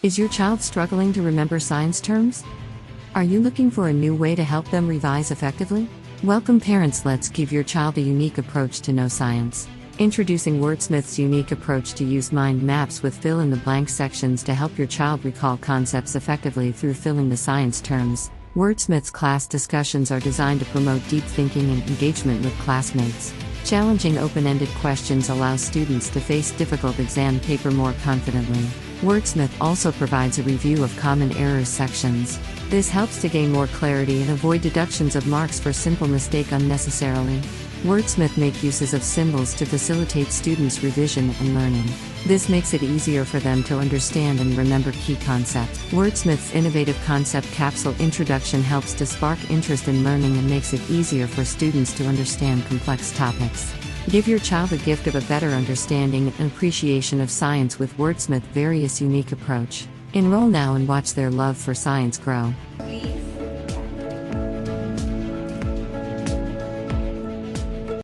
Is your child struggling to remember science terms? Are you looking for a new way to help them revise effectively? Welcome parents, let's give your child a unique approach to know science. Introducing Wordsmith's unique approach to use mind maps with fill-in-the-blank sections to help your child recall concepts effectively through filling the science terms. Wordsmith's class discussions are designed to promote deep thinking and engagement with classmates. Challenging open-ended questions allow students to face difficult exam paper more confidently. Wordsmith also provides a review of common errors sections. This helps to gain more clarity and avoid deductions of marks for simple mistake unnecessarily. Wordsmith make uses of symbols to facilitate students' revision and learning. This makes it easier for them to understand and remember key concepts. Wordsmith's innovative concept capsule introduction helps to spark interest in learning and makes it easier for students to understand complex topics. Give your child the gift of a better understanding and appreciation of science with Wordsmith's various unique approach. Enroll now and watch their love for science grow.